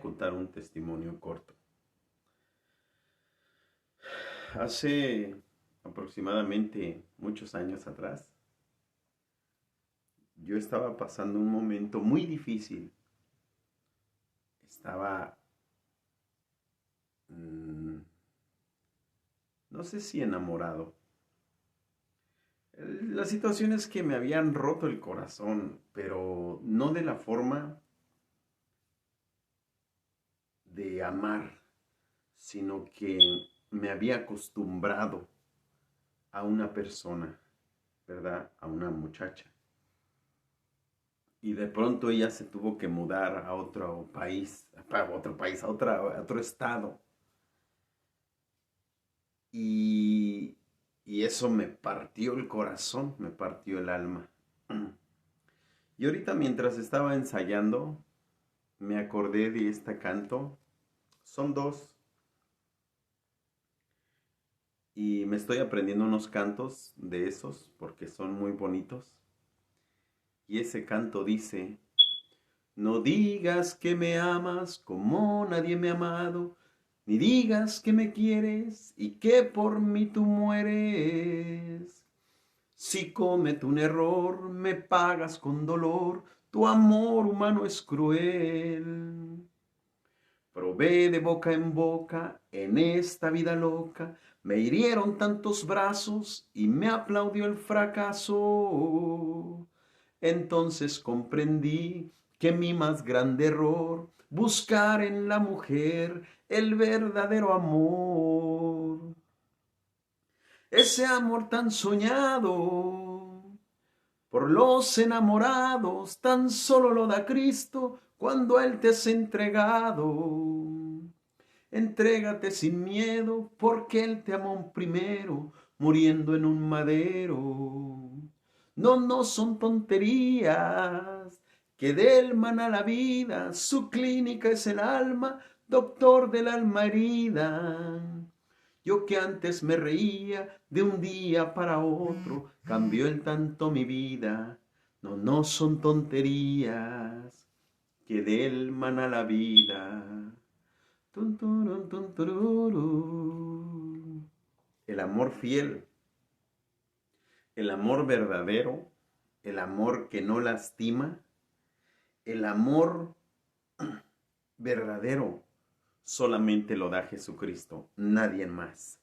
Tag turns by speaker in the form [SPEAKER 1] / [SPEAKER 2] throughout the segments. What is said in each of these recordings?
[SPEAKER 1] contar un testimonio corto. Hace aproximadamente muchos años atrás, yo estaba pasando un momento muy difícil. Estaba, mm, no sé si enamorado. La situación es que me habían roto el corazón, pero no de la forma de amar, sino que me había acostumbrado a una persona, ¿verdad? A una muchacha. Y de pronto ella se tuvo que mudar a otro estado. Y, y eso me partió el corazón, me partió el alma. Y ahorita mientras estaba ensayando, me acordé de este canto. Son dos. Y me estoy aprendiendo unos cantos de esos porque son muy bonitos. Y ese canto dice: no digas que me amas como nadie me ha amado, ni digas que me quieres y que por mí tú mueres. Si comete un error, me pagas con dolor, tu amor humano es cruel. Probé de boca en boca en esta vida loca, me hirieron tantos brazos y me aplaudió el fracaso. Entonces comprendí que mi más grande error, buscar en la mujer el verdadero amor. Ese amor tan soñado por los enamorados, tan solo lo da Cristo cuando Él te has entregado. Entrégate sin miedo, porque Él te amó primero, muriendo en un madero. No, no son tonterías, que del mana la vida, su clínica es el alma, doctor del alma herida. Yo que antes me reía de un día para otro, cambió el tanto mi vida. No, no son tonterías, que del mana la vida. Tun, turun, tun, tururú. El amor fiel, el amor verdadero, el amor que no lastima, el amor verdadero solamente lo da Jesucristo, nadie más.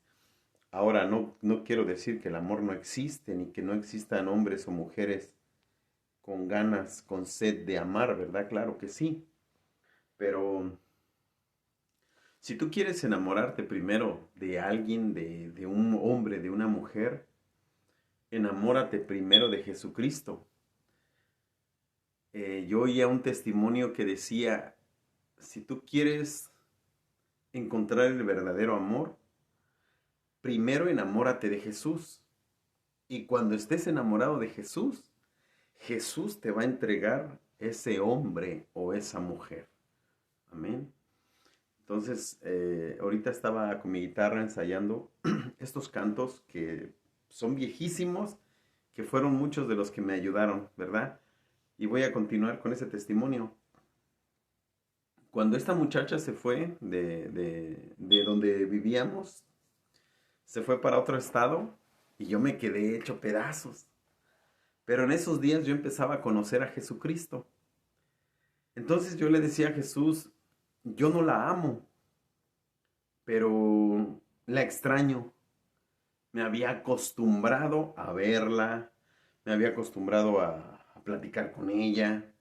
[SPEAKER 1] Ahora, no quiero decir que el amor no existe, ni que no existan hombres o mujeres con ganas, con sed de amar, ¿verdad? Claro que sí. Pero si tú quieres enamorarte primero de alguien, de un hombre, de una mujer, enamórate primero de Jesucristo. Yo oía un testimonio que decía: si tú quieres encontrar el verdadero amor, primero enamórate de Jesús. Y cuando estés enamorado de Jesús, Jesús te va a entregar ese hombre o esa mujer. Amén. Entonces, ahorita estaba con mi guitarra ensayando estos cantos que son viejísimos, que fueron muchos de los que me ayudaron, ¿verdad? Y voy a continuar con ese testimonio. Cuando esta muchacha se fue de donde vivíamos, se fue para otro estado y yo me quedé hecho pedazos. Pero en esos días yo empezaba a conocer a Jesucristo. Entonces yo le decía a Jesús: yo no la amo, pero la extraño. Me había acostumbrado a verla, me había acostumbrado a platicar con ella,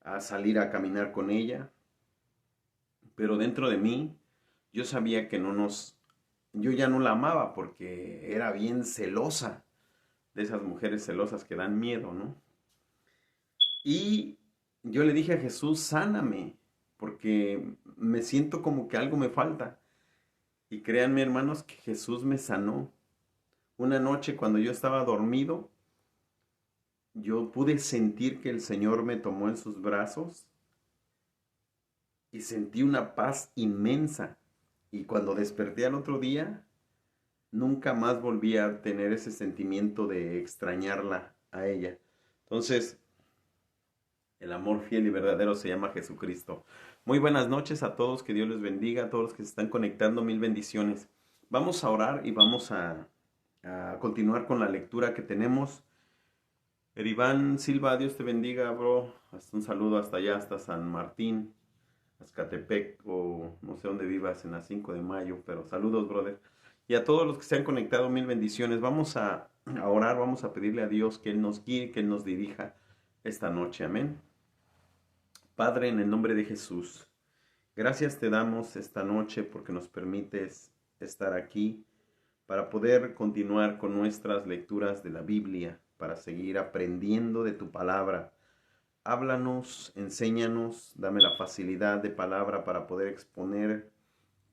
[SPEAKER 1] a salir a caminar con ella, pero dentro de mí yo sabía que yo ya no la amaba porque era bien celosa, de esas mujeres celosas que dan miedo, ¿no? Y yo le dije a Jesús: sáname, porque me siento como que algo me falta. Y créanme, hermanos, que Jesús me sanó. Una noche cuando yo estaba dormido, yo pude sentir que el Señor me tomó en sus brazos y sentí una paz inmensa. Y cuando desperté al otro día, nunca más volví a tener ese sentimiento de extrañarla a ella. Entonces, El amor fiel y verdadero se llama Jesucristo. Muy buenas noches a todos, que Dios les bendiga, a todos los que se están conectando, mil bendiciones. Vamos a orar y vamos a continuar con la lectura que tenemos. Eriván Silva, Dios te bendiga, bro. Hasta un saludo hasta allá, hasta San Martín, Azcatepec, o no sé dónde vivas, en la 5 de mayo, pero saludos, brother. Y a todos los que se han conectado, mil bendiciones. Vamos a orar, vamos a pedirle a Dios que Él nos guíe, que Él nos dirija esta noche. Amén. Padre, en el nombre de Jesús, gracias te damos esta noche porque nos permites estar aquí para poder continuar con nuestras lecturas de la Biblia, para seguir aprendiendo de tu palabra. Háblanos, enséñanos, dame la facilidad de palabra para poder exponer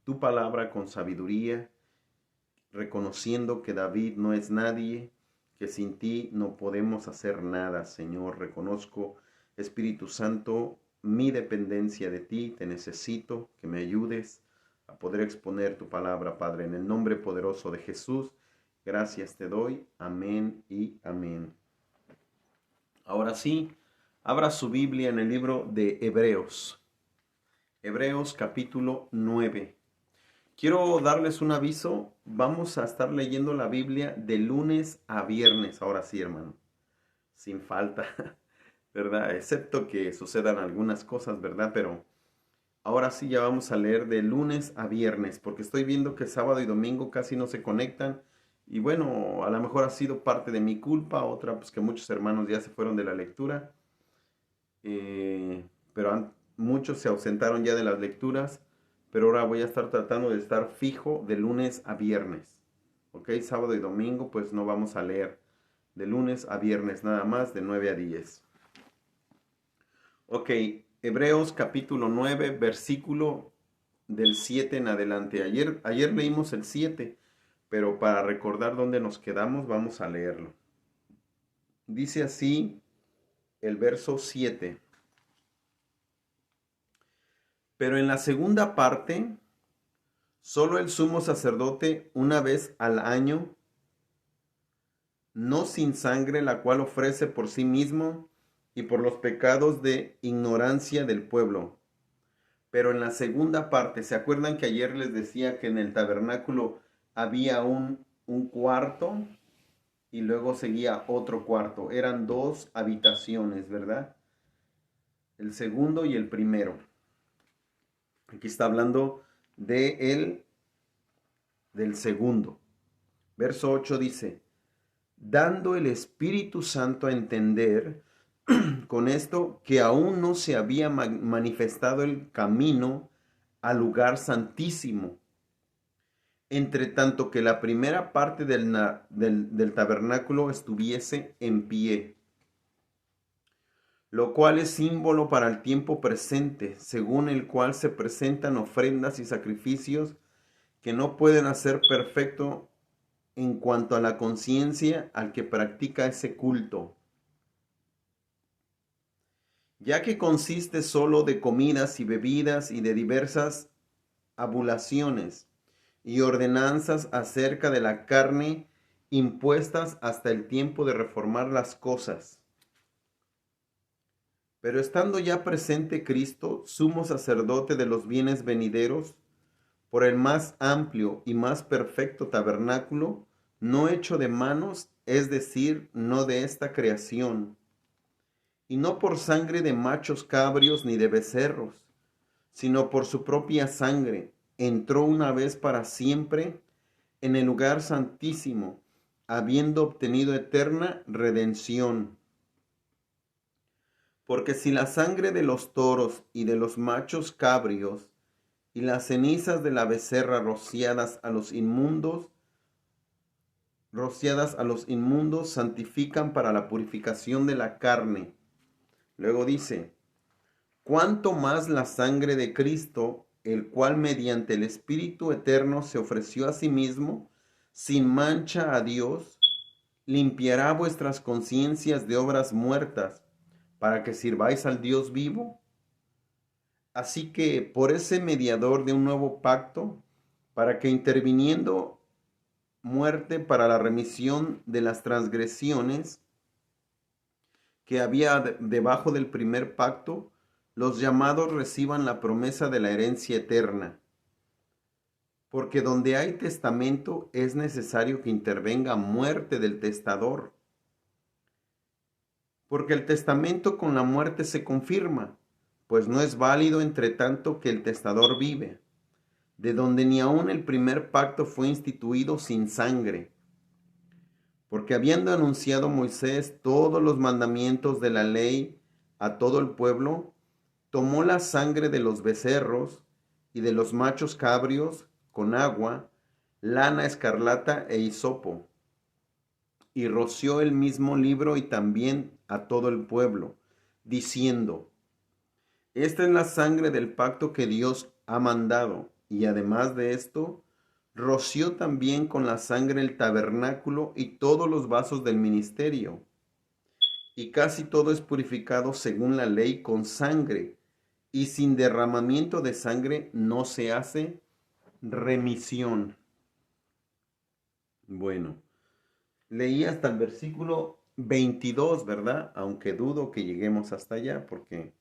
[SPEAKER 1] tu palabra con sabiduría, reconociendo que David no es nadie, que sin ti no podemos hacer nada, Señor. Reconozco, Espíritu Santo, mi dependencia de ti, te necesito, que me ayudes a poder exponer tu palabra, Padre, en el nombre poderoso de Jesús. Gracias te doy, amén y amén. Ahora sí, abra su Biblia en el libro de Hebreos. Hebreos capítulo 9. Quiero darles un aviso, vamos a estar leyendo la Biblia de lunes a viernes, ahora sí, hermano, sin falta, ¿verdad? Excepto que sucedan algunas cosas, ¿verdad? Pero ahora sí ya vamos a leer de lunes a viernes, porque estoy viendo que sábado y domingo casi no se conectan. Y bueno, a lo mejor ha sido parte de mi culpa, otra pues que muchos hermanos ya se fueron de la lectura. Pero muchos se ausentaron ya de las lecturas. Pero ahora voy a estar tratando de estar fijo de lunes a viernes. ¿Ok? Sábado y domingo pues no vamos a leer. De lunes a viernes nada más, de 9 a 10. Ok, Hebreos capítulo 9, versículo del 7 en adelante. Ayer leímos el 7, pero para recordar dónde nos quedamos vamos a leerlo. Dice así el verso 7. Pero en la segunda parte, solo el sumo sacerdote una vez al año, no sin sangre, la cual ofrece por sí mismo y por los pecados de ignorancia del pueblo. Pero en la segunda parte, ¿se acuerdan que ayer les decía que en el tabernáculo había un cuarto y luego seguía otro cuarto? Eran dos habitaciones, ¿verdad? El segundo y el primero. Aquí está hablando del segundo. Verso 8 dice, dando el Espíritu Santo a entender con esto que aún no se había manifestado el camino al lugar santísimo, entre tanto que la primera parte del tabernáculo estuviese en pie, lo cual es símbolo para el tiempo presente, según el cual se presentan ofrendas y sacrificios que no pueden hacer perfecto en cuanto a la conciencia al que practica ese culto, ya que consiste solo de comidas y bebidas y de diversas abulaciones y ordenanzas acerca de la carne impuestas hasta el tiempo de reformar las cosas. Pero estando ya presente Cristo, sumo sacerdote de los bienes venideros, por el más amplio y más perfecto tabernáculo, no hecho de manos, es decir, no de esta creación, y no por sangre de machos cabrios ni de becerros, sino por su propia sangre, entró una vez para siempre en el lugar santísimo, habiendo obtenido eterna redención. Porque si la sangre de los toros y de los machos cabrios y las cenizas de la becerra rociadas a los inmundos santifican para la purificación de la carne. Luego dice, cuánto más la sangre de Cristo, el cual mediante el Espíritu Eterno se ofreció a sí mismo, sin mancha a Dios, limpiará vuestras conciencias de obras muertas, para que sirváis al Dios vivo. Así que por ese mediador de un nuevo pacto, para que interviniendo muerte para la remisión de las transgresiones que había debajo del primer pacto, los llamados reciban la promesa de la herencia eterna. Porque donde hay testamento es necesario que intervenga muerte del testador. Porque el testamento con la muerte se confirma, pues no es válido entre tanto que el testador vive, de donde ni aun el primer pacto fue instituido sin sangre. Porque habiendo anunciado Moisés todos los mandamientos de la ley a todo el pueblo, tomó la sangre de los becerros y de los machos cabrios con agua, lana escarlata e hisopo, y roció el mismo libro y también a todo el pueblo, diciendo: esta es la sangre del pacto que Dios ha mandado. Y además de esto, roció también con la sangre el tabernáculo y todos los vasos del ministerio. Y casi todo es purificado según la ley con sangre, y sin derramamiento de sangre no se hace remisión. Bueno, leí hasta el versículo 22, ¿verdad? Aunque dudo que lleguemos hasta allá, porque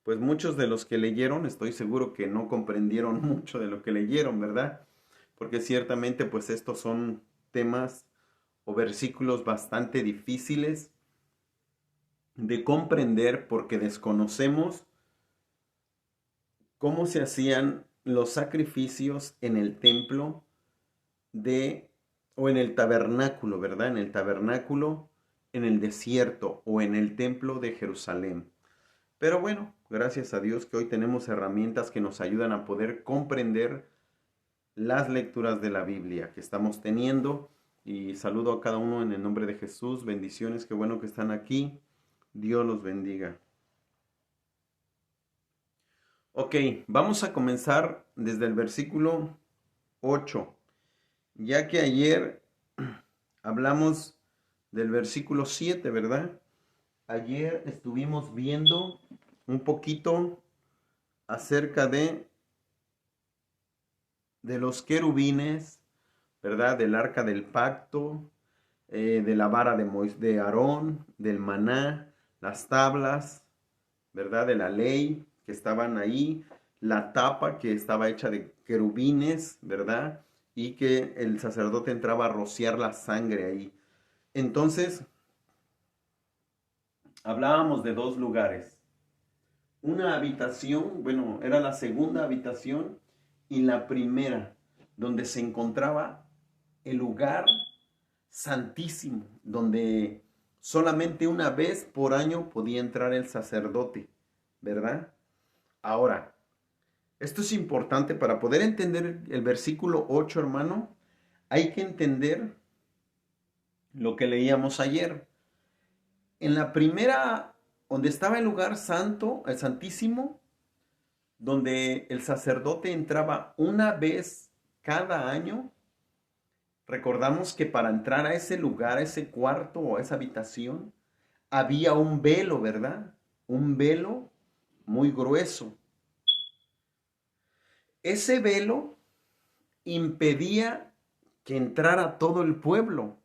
[SPEAKER 1] pues muchos de los que leyeron, estoy seguro que no comprendieron mucho de lo que leyeron, ¿verdad? Porque ciertamente pues estos son temas o versículos bastante difíciles de comprender porque desconocemos cómo se hacían los sacrificios en el templo o en el tabernáculo, ¿verdad? En el tabernáculo, en el desierto o en el templo de Jerusalén. Pero bueno, gracias a Dios que hoy tenemos herramientas que nos ayudan a poder comprender las lecturas de la Biblia que estamos teniendo. Y saludo a cada uno en el nombre de Jesús. Bendiciones, qué bueno que están aquí. Dios los bendiga. Ok, vamos a comenzar desde el versículo 8, ya que ayer hablamos del versículo 7, ¿verdad? Ayer estuvimos viendo un poquito acerca de los querubines, ¿verdad? Del arca del pacto, de la vara de Aarón, del maná, las tablas, ¿verdad? De la ley que estaban ahí, la tapa que estaba hecha de querubines, ¿verdad? Y que el sacerdote entraba a rociar la sangre ahí. Entonces, hablábamos de dos lugares. Una habitación, bueno, era la segunda habitación y la primera, donde se encontraba el lugar santísimo, donde solamente una vez por año podía entrar el sacerdote, ¿verdad? Ahora, esto es importante para poder entender el versículo 8, hermano. Hay que entender lo que leíamos ayer. En la primera, donde estaba el lugar santo, el santísimo, donde el sacerdote entraba una vez cada año. Recordamos que para entrar a ese lugar, a ese cuarto o a esa habitación, había un velo, ¿verdad? Un velo muy grueso. Ese velo impedía que entrara todo el pueblo.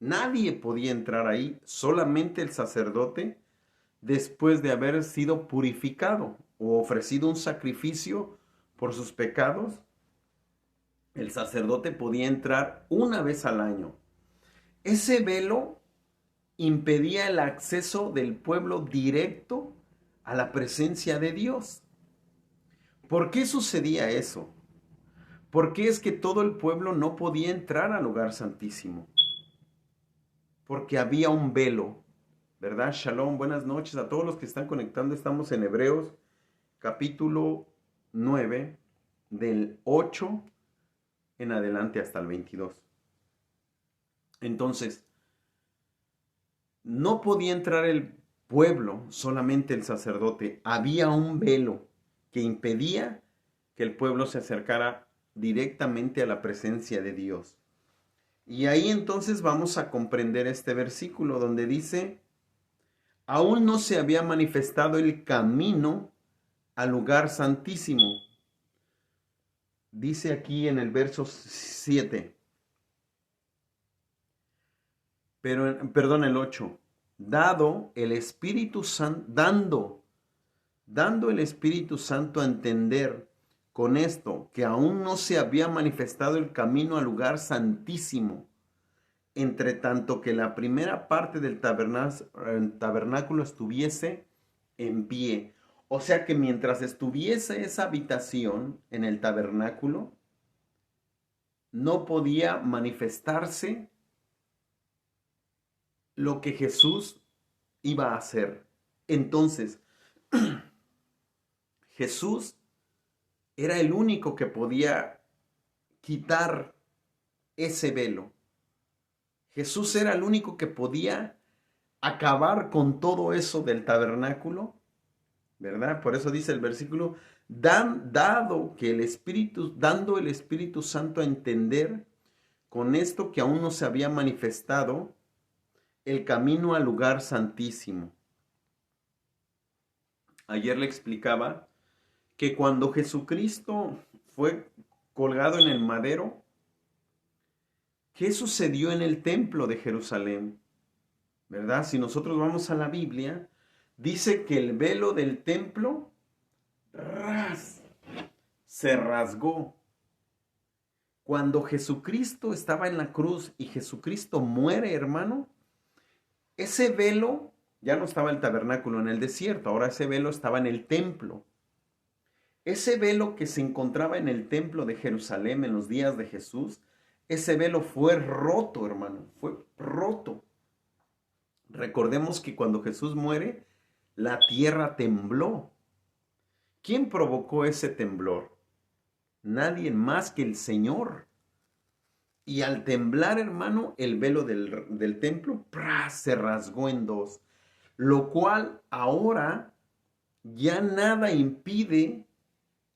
[SPEAKER 1] Nadie podía entrar ahí, solamente el sacerdote, después de haber sido purificado o ofrecido un sacrificio por sus pecados. El sacerdote podía entrar una vez al año. Ese velo impedía el acceso del pueblo directo a la presencia de Dios. ¿Por qué sucedía eso? ¿Por qué es que todo el pueblo no podía entrar al lugar santísimo? Porque había un velo, ¿verdad? Shalom, buenas noches a todos los que están conectando. Estamos en Hebreos capítulo 9, del 8 en adelante hasta el 22. Entonces, no podía entrar el pueblo, solamente el sacerdote. Había un velo que impedía que el pueblo se acercara directamente a la presencia de Dios. Y ahí entonces vamos a comprender este versículo donde dice: aún no se había manifestado el camino al lugar santísimo. Dice aquí en el verso 7: Pero, perdón, el 8. Dado el Espíritu Santo, dando el Espíritu Santo a entender con esto que aún no se había manifestado el camino al lugar santísimo, entre tanto que la primera parte del tabernáculo estuviese en pie. O sea que mientras estuviese esa habitación en el tabernáculo, no podía manifestarse lo que Jesús iba a hacer. Entonces, Jesús era el único que podía quitar ese velo. Jesús era el único que podía acabar con todo eso del tabernáculo, ¿verdad? Por eso dice el versículo, dando el Espíritu Santo a entender con esto que aún no se había manifestado el camino al lugar santísimo. Ayer le explicaba que cuando Jesucristo fue colgado en el madero, ¿qué sucedió en el templo de Jerusalén? ¿Verdad? Si nosotros vamos a la Biblia, dice que el velo del templo se rasgó. Cuando Jesucristo estaba en la cruz y Jesucristo muere, hermano, ese velo ya no estaba en el tabernáculo en el desierto, ahora ese velo estaba en el templo. Ese velo que se encontraba en el templo de Jerusalén en los días de Jesús, ese velo fue roto, hermano, fue roto. Recordemos que cuando Jesús muere, la tierra tembló. ¿Quién provocó ese temblor? Nadie más que el Señor. Y al temblar, hermano, el velo del templo se rasgó en dos. Lo cual ahora ya nada impide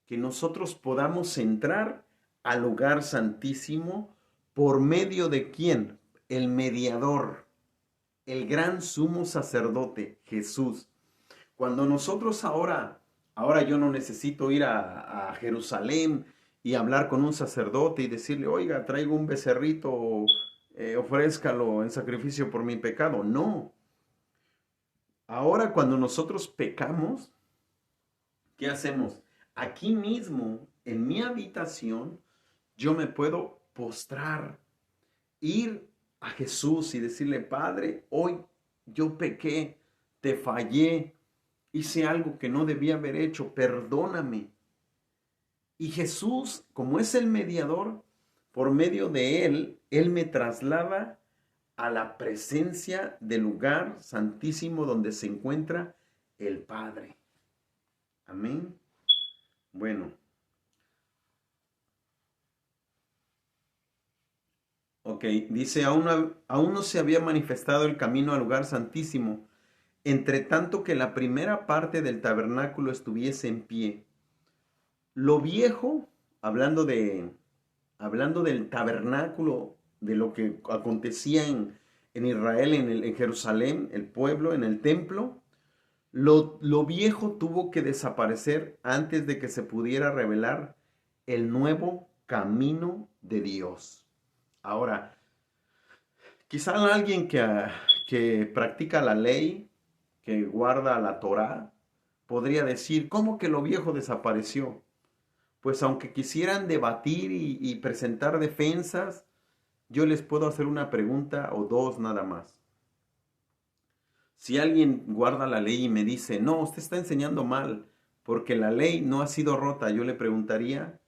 [SPEAKER 1] que nosotros podamos entrar al lugar santísimo por medio de ¿quién? El mediador, el gran sumo sacerdote, Jesús. Cuando nosotros ahora yo no necesito ir a Jerusalén y hablar con un sacerdote y decirle, oiga, traigo un becerrito, ofrézcalo en sacrificio por mi pecado. No. Ahora cuando nosotros pecamos, ¿qué hacemos? Aquí mismo, en mi habitación, yo me puedo postrar, ir a Jesús y decirle, Padre, hoy yo pequé, te fallé, hice algo que no debía haber hecho, perdóname. Y Jesús, como es el mediador, por medio de Él me traslada a la presencia del lugar santísimo donde se encuentra el Padre. Amén. Bueno. Ok, dice, aún no se había manifestado el camino al lugar santísimo, entre tanto que la primera parte del tabernáculo estuviese en pie. Lo viejo, hablando del tabernáculo, de lo que acontecía en Israel, en Jerusalén, el pueblo, en el templo, lo viejo tuvo que desaparecer antes de que se pudiera revelar el nuevo camino de Dios. Ahora, quizá alguien que practica la ley, que guarda la Torá, podría decir, ¿cómo que lo viejo desapareció? Pues aunque quisieran debatir y presentar defensas, yo les puedo hacer una pregunta o dos nada más. Si alguien guarda la ley y me dice, no, usted está enseñando mal, porque la ley no ha sido rota, yo le preguntaría,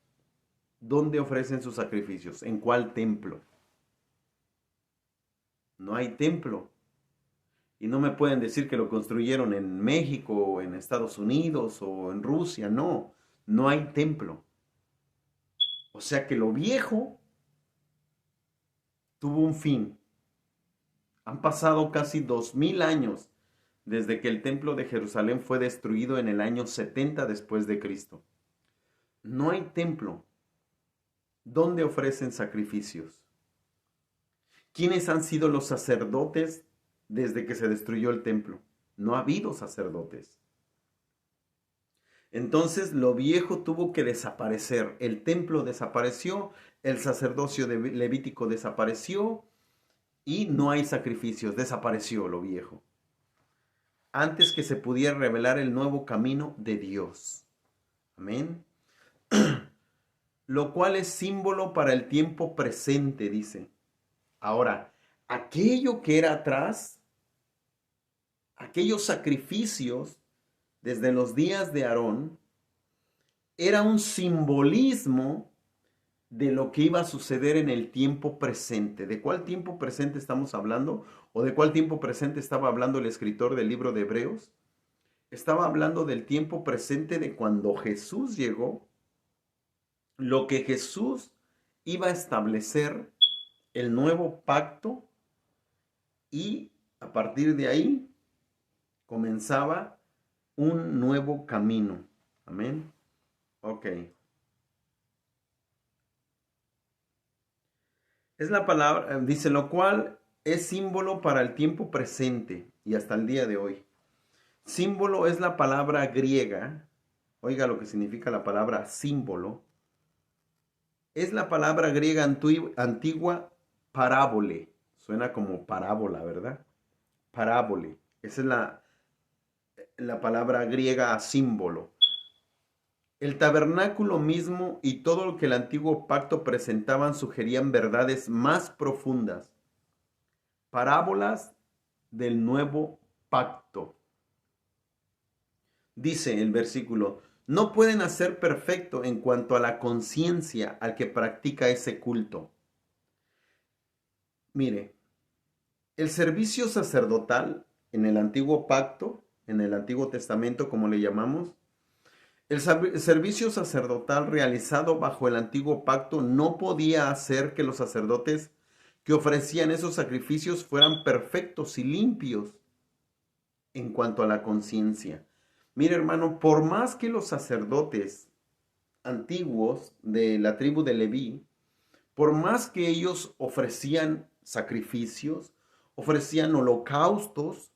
[SPEAKER 1] ¿dónde ofrecen sus sacrificios? ¿En cuál templo? No hay templo. Y no me pueden decir que lo construyeron en México, o en Estados Unidos, o en Rusia. No, no hay templo. O sea que lo viejo tuvo un fin. Han pasado casi 2000 años desde que el templo de Jerusalén fue destruido en el año 70 después de Cristo. No hay templo. ¿Dónde ofrecen sacrificios? ¿Quiénes han sido los sacerdotes desde que se destruyó el templo? No ha habido sacerdotes. Entonces lo viejo tuvo que desaparecer. El templo desapareció, el sacerdocio levítico desapareció y no hay sacrificios, desapareció lo viejo, antes que se pudiera revelar el nuevo camino de Dios. Amén. Lo cual es símbolo para el tiempo presente, dice. Ahora, aquello que era atrás, aquellos sacrificios desde los días de Aarón, era un simbolismo de lo que iba a suceder en el tiempo presente. ¿De cuál tiempo presente estamos hablando? ¿O de cuál tiempo presente estaba hablando el escritor del libro de Hebreos? Estaba hablando del tiempo presente de cuando Jesús llegó, lo que Jesús iba a establecer, el nuevo pacto, y a partir de ahí comenzaba un nuevo camino. Amén. Ok. Es la palabra, dice, lo cual es símbolo para el tiempo presente y hasta el día de hoy. Símbolo es la palabra griega, oiga lo que significa la palabra símbolo. Es la palabra griega antigua parábole. Suena como parábola, ¿verdad? Parábole. Esa es la palabra griega símbolo. El tabernáculo mismo y todo lo que el antiguo pacto presentaban sugerían verdades más profundas. Parábolas del nuevo pacto. Dice el versículo, no pueden hacer perfecto en cuanto a la conciencia al que practica ese culto. Mire, el servicio sacerdotal en el antiguo pacto, en el Antiguo Testamento como le llamamos, el servicio sacerdotal realizado bajo el antiguo pacto no podía hacer que los sacerdotes que ofrecían esos sacrificios fueran perfectos y limpios en cuanto a la conciencia. Mire, hermano, por más que los sacerdotes antiguos de la tribu de Leví, por más que ellos ofrecían sacrificios, ofrecían holocaustos,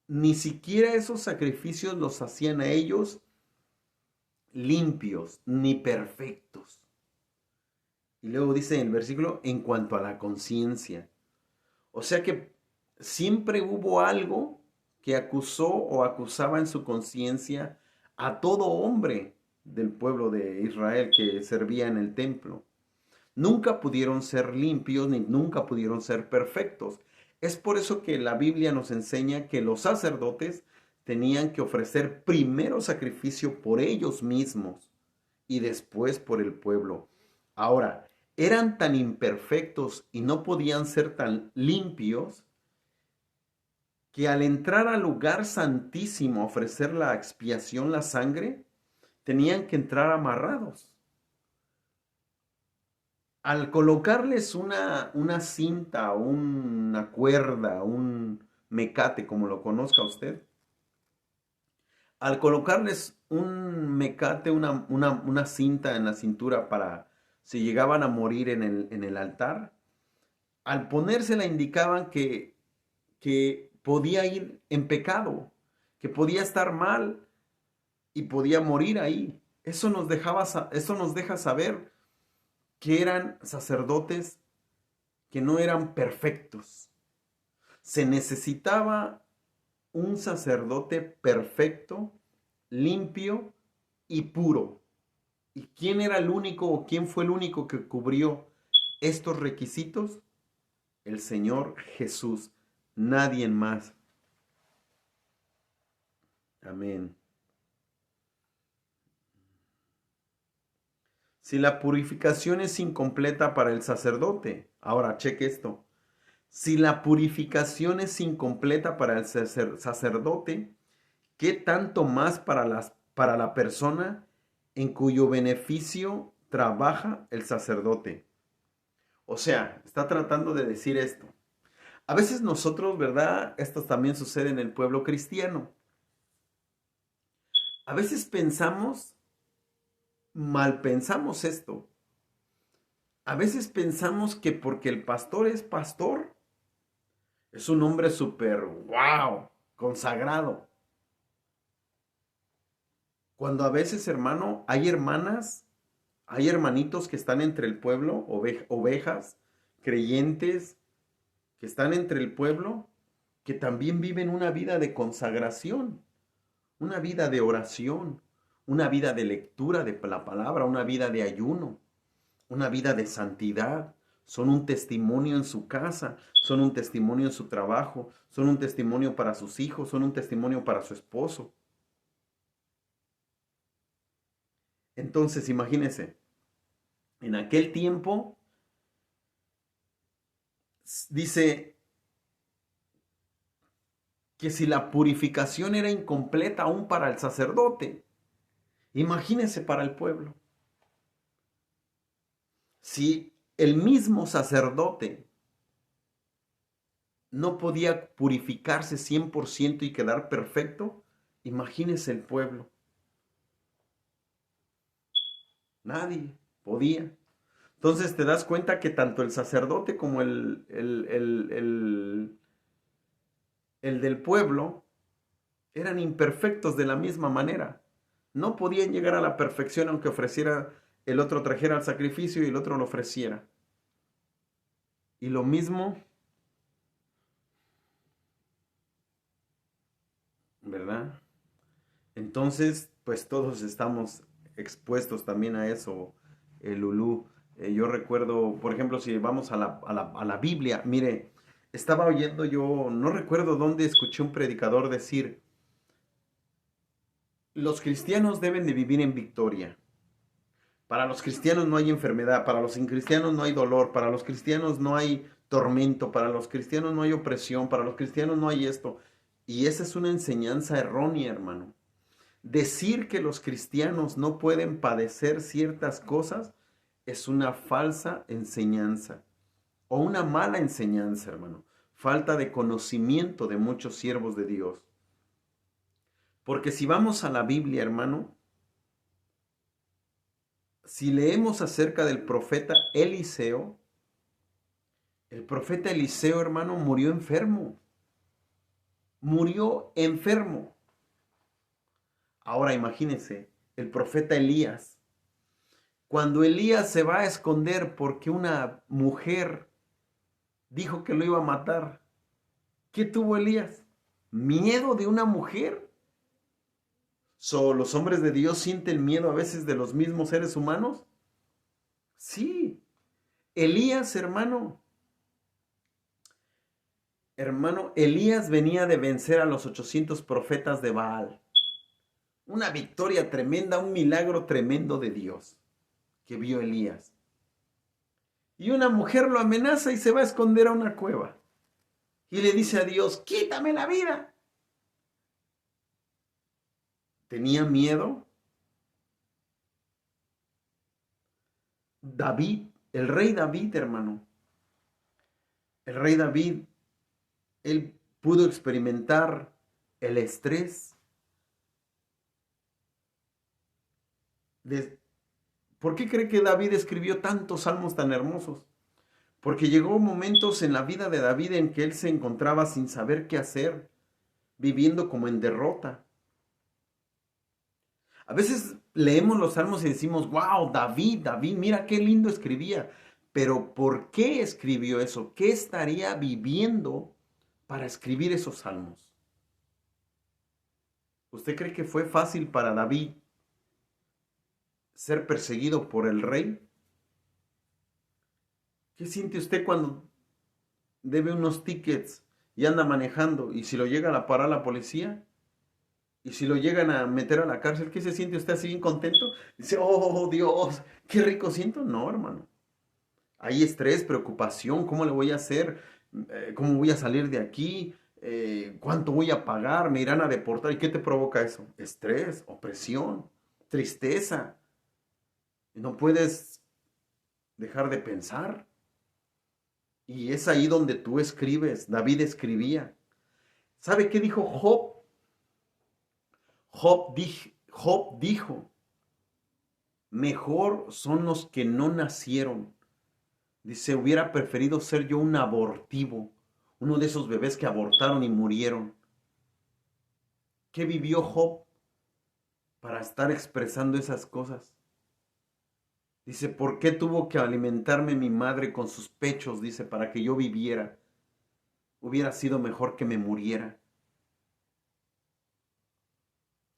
[SPEAKER 1] ni siquiera esos sacrificios los hacían a ellos limpios ni perfectos. Y luego dice en el versículo, en cuanto a la conciencia. O sea que siempre hubo algo que acusó o acusaba en su conciencia a todo hombre del pueblo de Israel que servía en el templo. Nunca pudieron ser limpios ni nunca pudieron ser perfectos. Es por eso que la Biblia nos enseña que los sacerdotes tenían que ofrecer primero sacrificio por ellos mismos y después por el pueblo. Ahora, eran tan imperfectos y no podían ser tan limpios que al entrar al lugar santísimo a ofrecer la expiación, la sangre, tenían que entrar amarrados. Al colocarles una cinta, una cuerda, un mecate, como lo conozca usted, al colocarles un mecate, una cinta en la cintura para si llegaban a morir en el altar, al ponérsela indicaban que podía ir en pecado, que podía estar mal y podía morir ahí. Eso nos deja saber que eran sacerdotes que no eran perfectos. Se necesitaba un sacerdote perfecto, limpio y puro. ¿Y quién era el único o quién fue el único que cubrió estos requisitos? El Señor Jesús, nadie más. Amén. Si la purificación es incompleta para el sacerdote, ahora cheque esto. Si la purificación es incompleta para el sacerdote, ¿qué tanto más para la persona en cuyo beneficio trabaja el sacerdote? O sea, está tratando de decir esto. A veces nosotros, ¿verdad? Esto también sucede en el pueblo cristiano. A veces mal pensamos esto. A veces pensamos que porque el pastor es un hombre súper, wow, consagrado. Cuando a veces, hermano, hay hermanas, hay hermanitos que están entre el pueblo, ovejas, creyentes, que están entre el pueblo, que también viven una vida de consagración, una vida de oración, una vida de lectura de la palabra, una vida de ayuno, una vida de santidad. Son un testimonio en su casa, son un testimonio en su trabajo, son un testimonio para sus hijos, son un testimonio para su esposo. Entonces, imagínense, en aquel tiempo, dice que si la purificación era incompleta aún para el sacerdote, imagínense para el pueblo. Si el mismo sacerdote no podía purificarse 100% y quedar perfecto, imagínense el pueblo. Nadie podía. Entonces te das cuenta que tanto el sacerdote como el del pueblo eran imperfectos de la misma manera. No podían llegar a la perfección aunque ofreciera, el otro trajera el sacrificio y el otro lo ofreciera. Y lo mismo, ¿verdad? Entonces, pues todos estamos expuestos también a eso, Lulú. Yo recuerdo, por ejemplo, si vamos a la Biblia, mire, estaba oyendo yo, no recuerdo dónde escuché un predicador decir, los cristianos deben de vivir en victoria. Para los cristianos no hay enfermedad, para los cristianos no hay dolor, para los cristianos no hay tormento, para los cristianos no hay opresión, para los cristianos no hay esto. Y esa es una enseñanza errónea, hermano. Decir que los cristianos no pueden padecer ciertas cosas es una falsa enseñanza o una mala enseñanza, hermano. Falta de conocimiento de muchos siervos de Dios. Porque si vamos a la Biblia, hermano, si leemos acerca del profeta Eliseo, el profeta Eliseo, hermano, murió enfermo. Murió enfermo. Ahora imagínense, el profeta Elías. Cuando Elías se va a esconder porque una mujer dijo que lo iba a matar, ¿qué tuvo Elías? ¿Miedo de una mujer? ¿Los hombres de Dios sienten miedo a veces de los mismos seres humanos? Sí. Elías, hermano, Elías venía de vencer a los 800 profetas de Baal. Una victoria tremenda, un milagro tremendo de Dios que vio Elías. Y una mujer lo amenaza y se va a esconder a una cueva. Y le dice a Dios, quítame la vida. ¿Tenía miedo? David, el rey David, hermano. El rey David, él pudo experimentar el estrés. ¿Por qué cree que David escribió tantos salmos tan hermosos? Porque llegó momentos en la vida de David en que él se encontraba sin saber qué hacer, viviendo como en derrota. A veces leemos los salmos y decimos, wow, David, mira qué lindo escribía. Pero ¿por qué escribió eso? ¿Qué estaría viviendo para escribir esos salmos? ¿Usted cree que fue fácil para David ser perseguido por el rey? ¿Qué siente usted cuando debe unos tickets y anda manejando y si lo llegan a parar la policía? Y si lo llegan a meter a la cárcel, ¿qué se siente usted así bien contento? Dice, oh Dios, qué rico siento. No, hermano. Hay estrés, preocupación, ¿cómo le voy a hacer? ¿Cómo voy a salir de aquí? ¿Cuánto voy a pagar? ¿Me irán a deportar? ¿Y qué te provoca eso? Estrés, opresión, tristeza. No puedes dejar de pensar. Y es ahí donde tú escribes. David escribía. ¿Sabe qué dijo Job? Job dijo, mejor son los que no nacieron. Dice, hubiera preferido ser yo un abortivo, uno de esos bebés que abortaron y murieron. ¿Qué vivió Job para estar expresando esas cosas? Dice, ¿por qué tuvo que alimentarme mi madre con sus pechos? Dice, para que yo viviera. hubiera sido mejor que me muriera.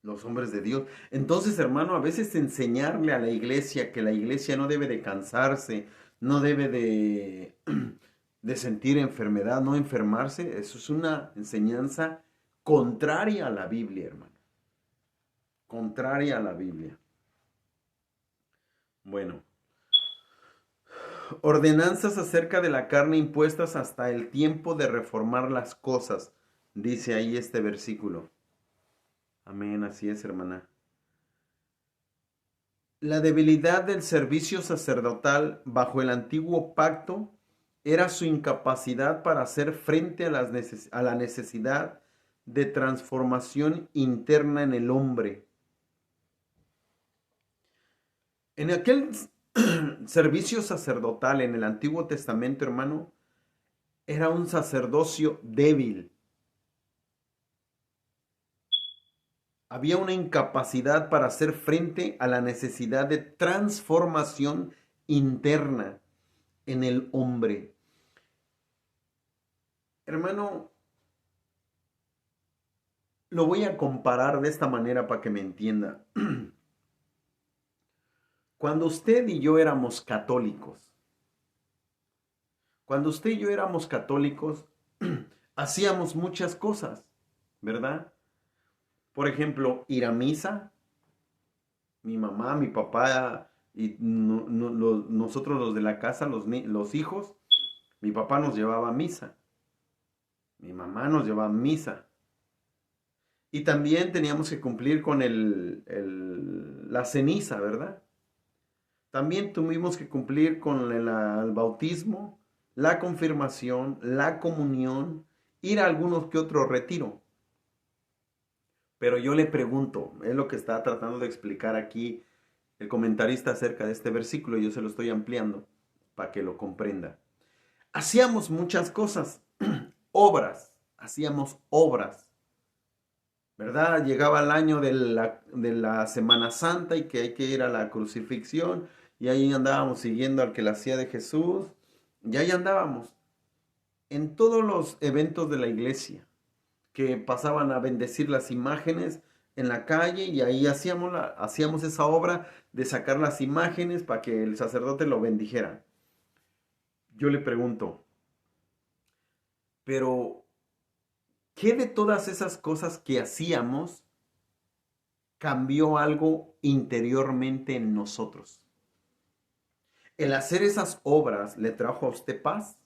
[SPEAKER 1] Los hombres de Dios. Entonces, hermano, a veces enseñarle a la iglesia que la iglesia no debe de cansarse, no debe de sentir enfermedad, no enfermarse, eso es una enseñanza contraria a la Biblia, hermano. Contraria a la Biblia. Bueno, ordenanzas acerca de la carne impuestas hasta el tiempo de reformar las cosas, dice ahí este versículo. Amén, así es, hermana. La debilidad del servicio sacerdotal bajo el antiguo pacto era su incapacidad para hacer frente a la necesidad de transformación interna en el hombre. En aquel servicio sacerdotal en el Antiguo Testamento, hermano, era un sacerdocio débil. Había una incapacidad para hacer frente a la necesidad de transformación interna en el hombre. Hermano, lo voy a comparar de esta manera para que me entienda. Cuando usted y yo éramos católicos, hacíamos muchas cosas, ¿verdad? Por ejemplo, ir a misa. Mi mamá, mi papá y nosotros los de la casa, los hijos, mi papá nos llevaba a misa. Mi mamá nos llevaba a misa. Y también teníamos que cumplir con la ceniza, ¿verdad? También tuvimos que cumplir con el bautismo, la confirmación, la comunión, ir a algunos que otro retiro. Pero yo le pregunto, es lo que está tratando de explicar aquí el comentarista acerca de este versículo, yo se lo estoy ampliando para que lo comprenda. Hacíamos muchas cosas, hacíamos obras, ¿verdad? Llegaba el año de la Semana Santa y que hay que ir a la crucifixión y ahí andábamos siguiendo al que la hacía de Jesús y ahí andábamos en todos los eventos de la iglesia que pasaban a bendecir las imágenes en la calle y ahí hacíamos esa obra de sacar las imágenes para que el sacerdote lo bendijera. Yo le pregunto, pero ¿qué de todas esas cosas que hacíamos cambió algo interiormente en nosotros? ¿El hacer esas obras le trajo a usted paz?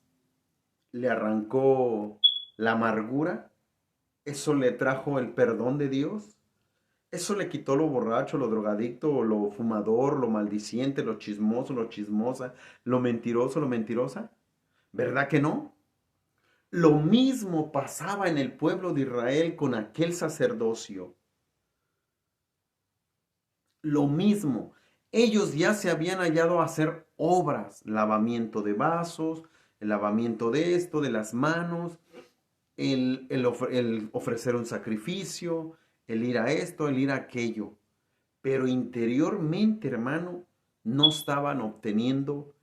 [SPEAKER 1] ¿Le arrancó la amargura? ¿Eso le trajo el perdón de Dios? ¿Eso le quitó lo borracho, lo drogadicto, lo fumador, lo maldiciente, lo chismoso, lo chismosa, lo mentiroso, lo mentirosa? ¿Verdad que no? Lo mismo pasaba en el pueblo de Israel con aquel sacerdocio. Lo mismo. Ellos ya se habían hallado a hacer obras, lavamiento de vasos, el lavamiento de esto, de las manos, el ofrecer un sacrificio, el ir a esto, el ir a aquello. Pero interiormente, hermano, no estaban obteniendo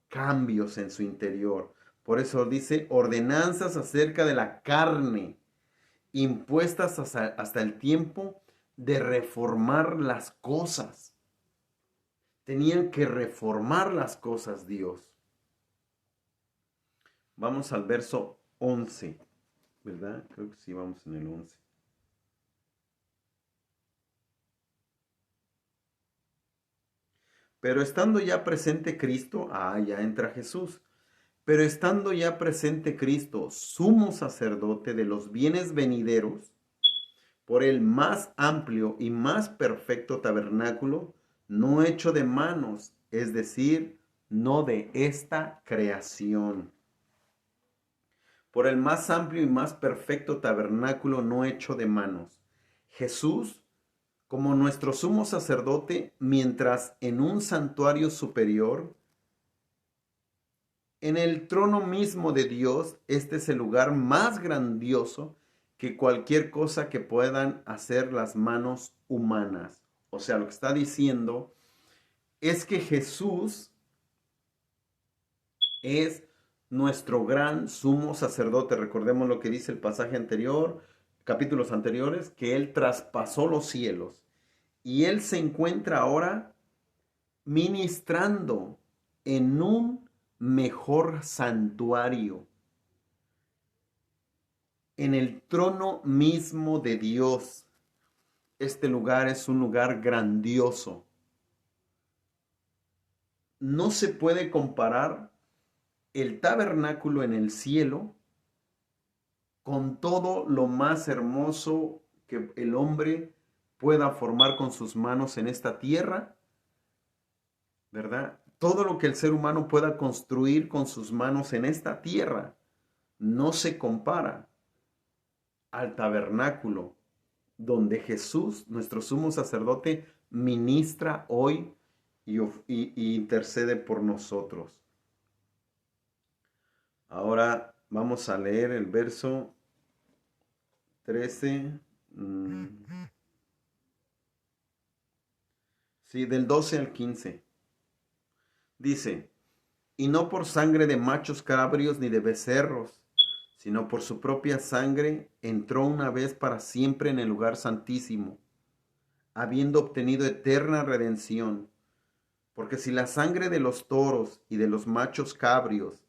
[SPEAKER 1] cambios en su interior. Por eso dice ordenanzas acerca de la carne, impuestas hasta el tiempo de reformar las cosas. Tenían que reformar las cosas, Dios. Vamos al verso 11, ¿verdad? Creo que sí, vamos en el 11. Pero estando ya presente Cristo, ya entra Jesús. Pero estando ya presente Cristo, sumo sacerdote de los bienes venideros, por el más amplio y más perfecto tabernáculo, no hecho de manos, es decir, no de esta creación. Por el más amplio y más perfecto tabernáculo no hecho de manos. Jesús, como nuestro sumo sacerdote, mientras en un santuario superior, en el trono mismo de Dios, este es el lugar más grandioso que cualquier cosa que puedan hacer las manos humanas. O sea, lo que está diciendo es que Jesús es nuestro gran sumo sacerdote. Recordemos lo que dice el pasaje anterior, capítulos anteriores, que Él traspasó los cielos y Él se encuentra ahora ministrando en un mejor santuario, en el trono mismo de Dios. Este lugar es un lugar grandioso. No se puede comparar el tabernáculo en el cielo con todo lo más hermoso que el hombre pueda formar con sus manos en esta tierra, ¿verdad? Todo lo que el ser humano pueda construir con sus manos en esta tierra no se compara al tabernáculo donde Jesús, nuestro sumo sacerdote, ministra hoy y intercede por nosotros. Ahora vamos a leer el verso 13, sí, del 12 al 15. Dice, y no por sangre de machos cabrios ni de becerros, sino por su propia sangre entró una vez para siempre en el lugar santísimo, habiendo obtenido eterna redención. Porque si la sangre de los toros y de los machos cabrios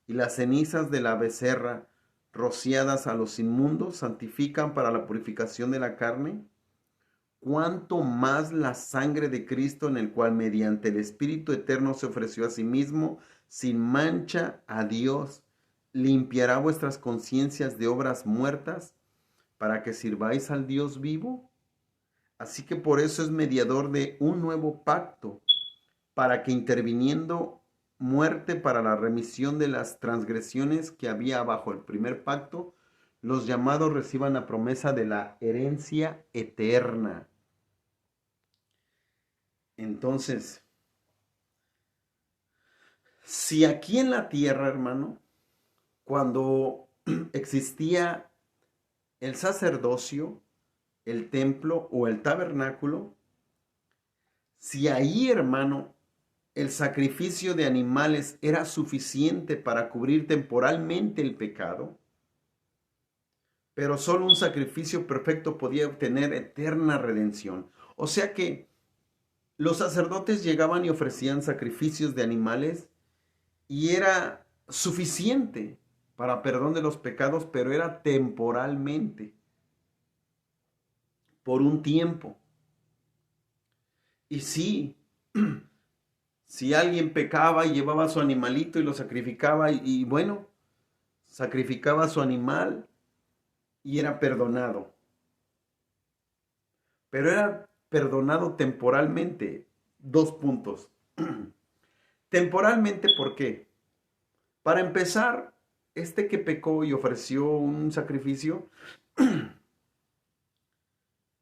[SPEAKER 1] y las cenizas de la becerra rociadas a los inmundos santifican para la purificación de la carne, cuánto más la sangre de Cristo, en el cual mediante el Espíritu eterno se ofreció a sí mismo sin mancha a Dios, limpiará vuestras conciencias de obras muertas para que sirváis al Dios vivo. Así que por eso es mediador de un nuevo pacto, para que interviniendo muerte para la remisión de las transgresiones que había bajo el primer pacto, los llamados reciban la promesa de la herencia eterna. Entonces, si aquí en la tierra, hermano, cuando existía el sacerdocio, el templo o el tabernáculo, si ahí, hermano, el sacrificio de animales era suficiente para cubrir temporalmente el pecado, pero solo un sacrificio perfecto podía obtener eterna redención. O sea que los sacerdotes llegaban y ofrecían sacrificios de animales y era suficiente para perdón de los pecados, pero era temporalmente, por un tiempo. Y sí, si alguien pecaba y llevaba su animalito y lo sacrificaba y bueno, sacrificaba su animal y era perdonado. Pero era perdonado temporalmente. 2 puntos. Temporalmente, ¿por qué? Para empezar, este que pecó y ofreció un sacrificio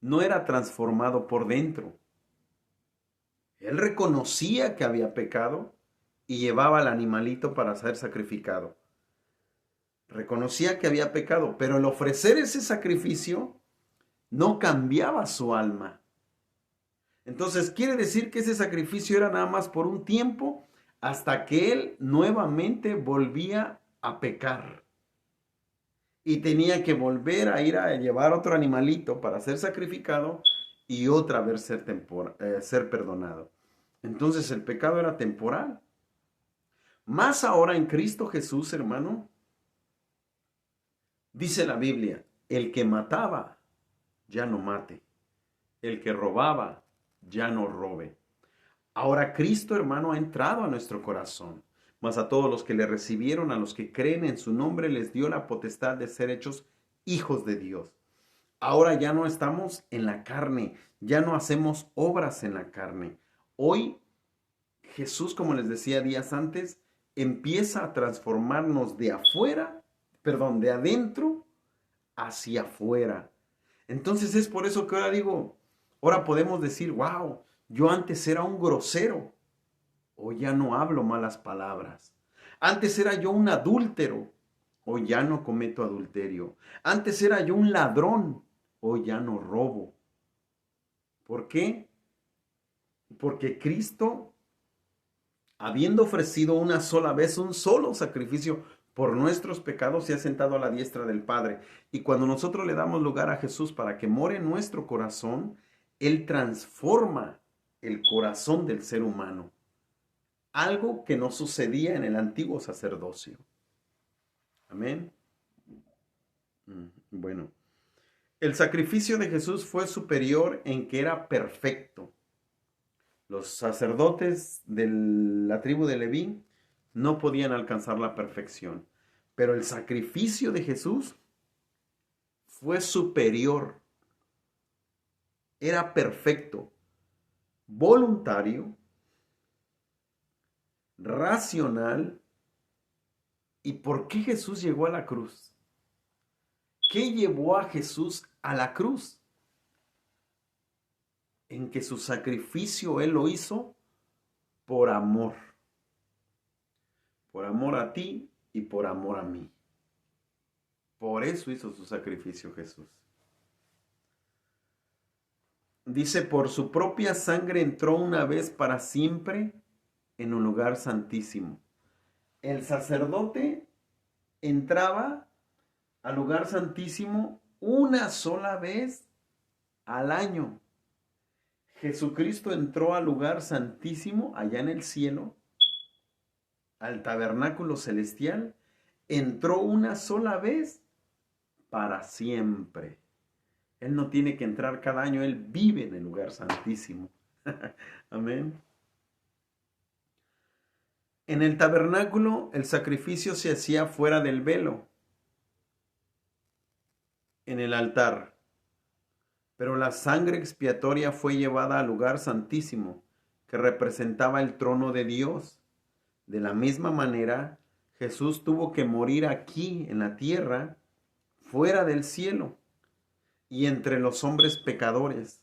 [SPEAKER 1] no era transformado por dentro. Él reconocía que había pecado y llevaba al animalito para ser sacrificado. Reconocía que había pecado, pero el ofrecer ese sacrificio no cambiaba su alma. Entonces quiere decir que ese sacrificio era nada más por un tiempo hasta que él nuevamente volvía a pecar. Y tenía que volver a ir a llevar otro animalito para ser sacrificado y otra vez ser perdonado. Entonces el pecado era temporal. Más ahora en Cristo Jesús, hermano, dice la Biblia, el que mataba, ya no mate. El que robaba, ya no robe. Ahora Cristo, hermano, ha entrado a nuestro corazón. Mas a todos los que le recibieron, a los que creen en su nombre, les dio la potestad de ser hechos hijos de Dios. Ahora ya no estamos en la carne, ya no hacemos obras en la carne. Hoy Jesús, como les decía días antes, empieza a transformarnos de adentro hacia afuera. Entonces es por eso que ahora podemos decir, wow, yo antes era un grosero, hoy ya no hablo malas palabras. Antes era yo un adúltero, hoy ya no cometo adulterio. Antes era yo un ladrón, hoy ya no robo. ¿Por qué? Porque Cristo habiendo ofrecido una sola vez un solo sacrificio por nuestros pecados, se ha sentado a la diestra del Padre. Y cuando nosotros le damos lugar a Jesús para que more en nuestro corazón, Él transforma el corazón del ser humano. Algo que no sucedía en el antiguo sacerdocio. Amén. Bueno, el sacrificio de Jesús fue superior en que era perfecto. Los sacerdotes de la tribu de Leví no podían alcanzar la perfección, pero el sacrificio de Jesús fue superior, era perfecto, voluntario, racional. ¿Y por qué Jesús llegó a la cruz? ¿Qué llevó a Jesús a la cruz? En que su sacrificio Él lo hizo por amor a ti y por amor a mí. Por eso hizo su sacrificio Jesús. Dice, por su propia sangre entró una vez para siempre en un lugar santísimo. El sacerdote entraba al lugar santísimo una sola vez al año. Jesucristo entró al lugar santísimo allá en el cielo, al tabernáculo celestial, entró una sola vez para siempre. Él no tiene que entrar cada año, Él vive en el lugar santísimo. Amén. En el tabernáculo el sacrificio se hacía fuera del velo, en el altar, pero la sangre expiatoria fue llevada al lugar santísimo, que representaba el trono de Dios. De la misma manera, Jesús tuvo que morir aquí en la tierra, fuera del cielo y entre los hombres pecadores.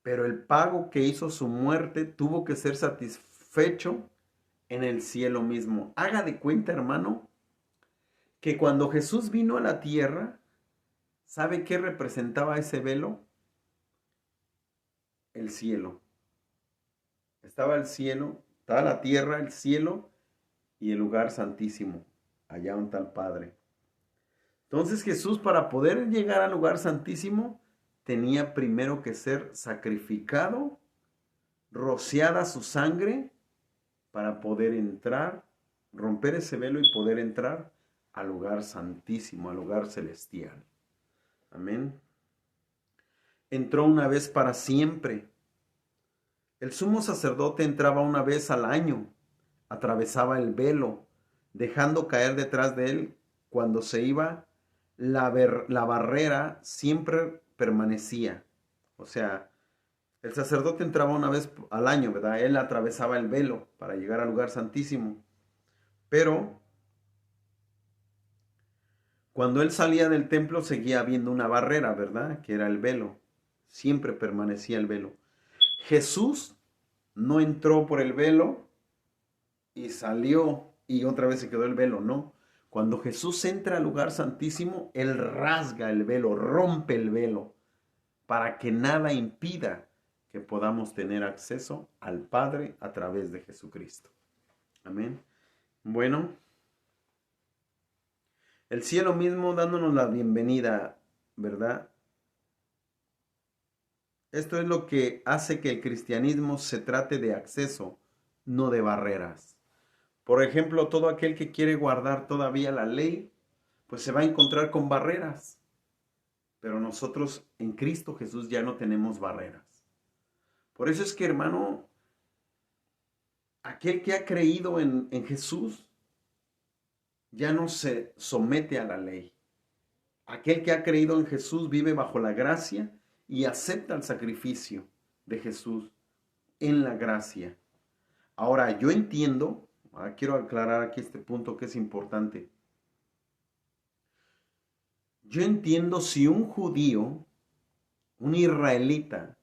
[SPEAKER 1] Pero el pago que hizo su muerte tuvo que ser satisfecho en el cielo mismo. Haga de cuenta, hermano, que cuando Jesús vino a la tierra, ¿sabe qué representaba ese velo? El cielo. Estaba el cielo, estaba la tierra, el cielo y el lugar santísimo, allá donde está el Padre. Entonces Jesús, para poder llegar al lugar santísimo, tenía primero que ser sacrificado, rociada su sangre, para poder entrar, romper ese velo y poder entrar al lugar santísimo, al lugar celestial. Amén. Entró una vez para siempre. El sumo sacerdote entraba una vez al año, atravesaba el velo, dejando caer detrás de él cuando se iba, la barrera siempre permanecía. O sea, el sacerdote entraba una vez al año, ¿verdad? Él atravesaba el velo para llegar al lugar santísimo. Pero cuando él salía del templo seguía habiendo una barrera, ¿verdad? Que era el velo. Siempre permanecía el velo. Jesús no entró por el velo y salió y otra vez se quedó el velo, no. Cuando Jesús entra al lugar santísimo, Él rasga el velo, rompe el velo, para que nada impida que podamos tener acceso al Padre a través de Jesucristo. Amén. Bueno, el cielo mismo dándonos la bienvenida, ¿verdad? Esto es lo que hace que el cristianismo se trate de acceso, no de barreras. Por ejemplo, todo aquel que quiere guardar todavía la ley, pues se va a encontrar con barreras. Pero nosotros en Cristo Jesús ya no tenemos barreras. Por eso es que, hermano, aquel que ha creído en Jesús ya no se somete a la ley. Aquel que ha creído en Jesús vive bajo la gracia y acepta el sacrificio de Jesús en la gracia. Ahora, yo entiendo, quiero aclarar aquí este punto que es importante. Yo entiendo si un judío, un israelita,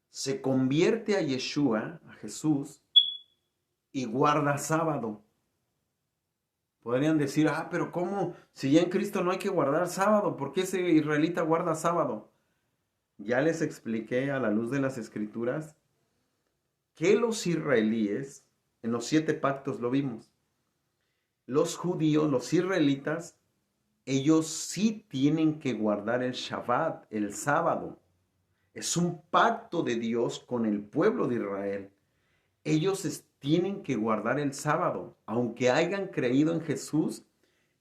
[SPEAKER 1] se convierte a Yeshua, a Jesús, y guarda sábado. Podrían decir, pero ¿cómo? Si ya en Cristo no hay que guardar sábado, ¿por qué ese israelita guarda sábado? Ya les expliqué a la luz de las Escrituras que los israelíes En los 7 pactos lo vimos. Los judíos, los israelitas, ellos sí tienen que guardar el Shabbat, el sábado. Es un pacto de Dios con el pueblo de Israel. Ellos tienen que guardar el sábado. Aunque hayan creído en Jesús,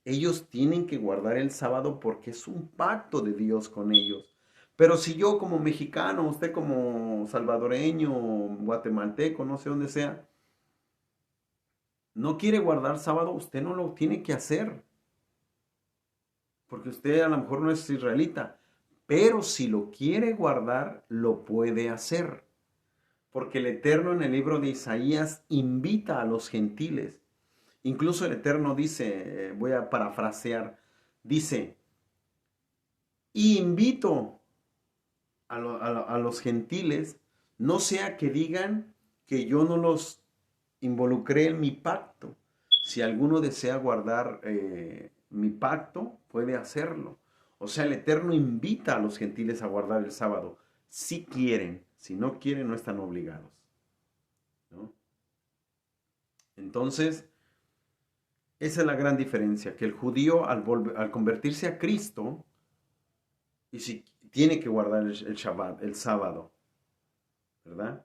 [SPEAKER 1] ellos tienen que guardar el sábado porque es un pacto de Dios con ellos. Pero si yo como mexicano, usted como salvadoreño, guatemalteco, no sé dónde sea, no quiere guardar sábado, usted no lo tiene que hacer. Porque usted a lo mejor no es israelita. Pero si lo quiere guardar, lo puede hacer. Porque el Eterno en el libro de Isaías invita a los gentiles. Incluso el Eterno dice, voy a parafrasear, dice, y invito a los gentiles, no sea que digan que yo no los involucré en mi pacto. Si alguno desea guardar mi pacto, puede hacerlo. O sea, el Eterno invita a los gentiles a guardar el sábado, si quieren. Si no quieren, no están obligados, ¿no? Entonces, esa es la gran diferencia, que el judío al convertirse a Cristo, y si tiene que guardar el Shabbat, el sábado, ¿verdad?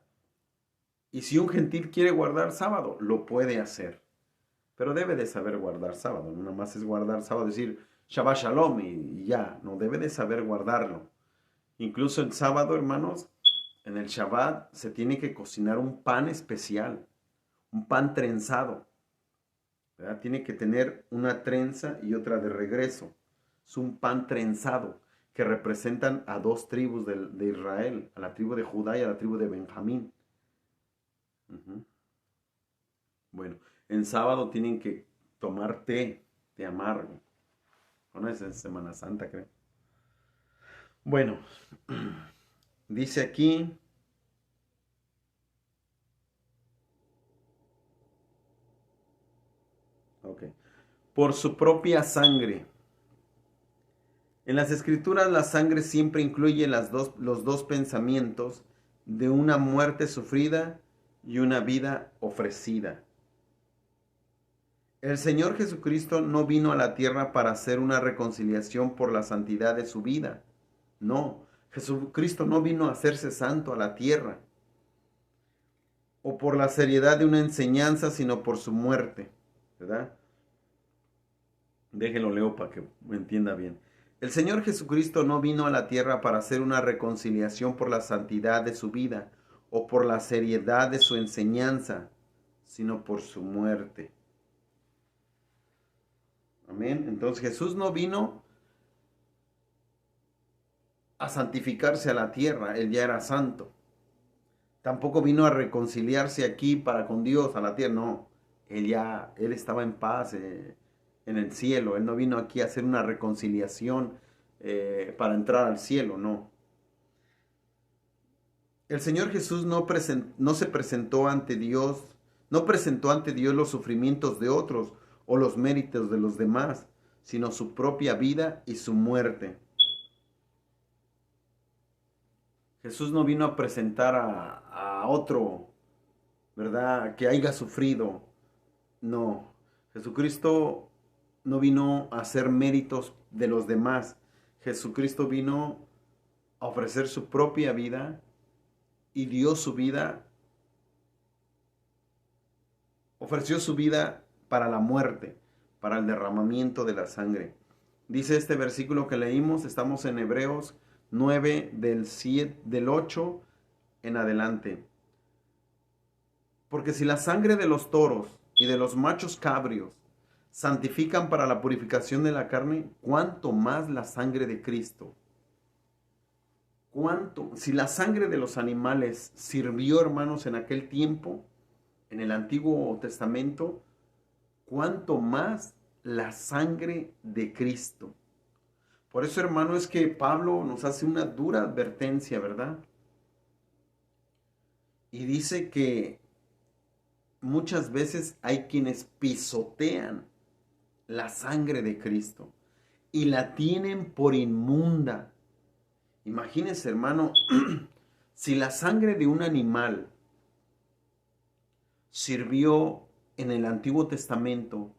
[SPEAKER 1] Y si un gentil quiere guardar sábado, lo puede hacer. Pero debe de saber guardar sábado. No nada más es guardar sábado, decir Shabbat Shalom y ya. No, debe de saber guardarlo. Incluso el sábado, hermanos, en el Shabbat se tiene que cocinar un pan especial. Un pan trenzado, ¿verdad? Tiene que tener una trenza y otra de regreso. Es un pan trenzado que representan a 2 tribus de Israel, a la tribu de Judá y a la tribu de Benjamín. Bueno, en sábado tienen que tomar té amargo. No es en Semana Santa, creo. Bueno, dice aquí, ok, por su propia sangre. En las escrituras la sangre siempre incluye los dos pensamientos de una muerte sufrida y una vida ofrecida. El Señor Jesucristo no vino a la tierra para hacer una reconciliación por la santidad de su vida. No, Jesucristo no vino a hacerse santo a la tierra o por la seriedad de una enseñanza, sino por su muerte, ¿verdad? Déjenlo leo para que me entienda bien. El Señor Jesucristo no vino a la tierra para hacer una reconciliación por la santidad de su vida o por la seriedad de su enseñanza, sino por su muerte. Amén. Entonces Jesús no vino a santificarse a la tierra, él ya era santo. Tampoco vino a reconciliarse aquí para con Dios a la tierra, no. Él estaba en paz en el cielo. Él no vino aquí a hacer una reconciliación para entrar al cielo, no. El Señor Jesús no se presentó ante Dios, no presentó ante Dios los sufrimientos de otros o los méritos de los demás, sino su propia vida y su muerte. Jesús no vino a presentar a otro, ¿verdad?, que haya sufrido. No, Jesucristo no vino a hacer méritos de los demás. Jesucristo vino a ofrecer su propia vida y dio su vida, ofreció su vida para la muerte, para el derramamiento de la sangre. Dice este versículo que leímos, estamos en Hebreos 9 del 8 en adelante. Porque si la sangre de los toros y de los machos cabrios santifican para la purificación de la carne, ¿cuánto más la sangre de Cristo? Si la sangre de los animales sirvió, hermanos, en aquel tiempo, en el Antiguo Testamento, ¿cuánto más la sangre de Cristo? Por eso, hermano, es que Pablo nos hace una dura advertencia, ¿verdad? Y dice que muchas veces hay quienes pisotean la sangre de Cristo y la tienen por inmunda. Imagínense, hermano, si la sangre de un animal sirvió en el Antiguo Testamento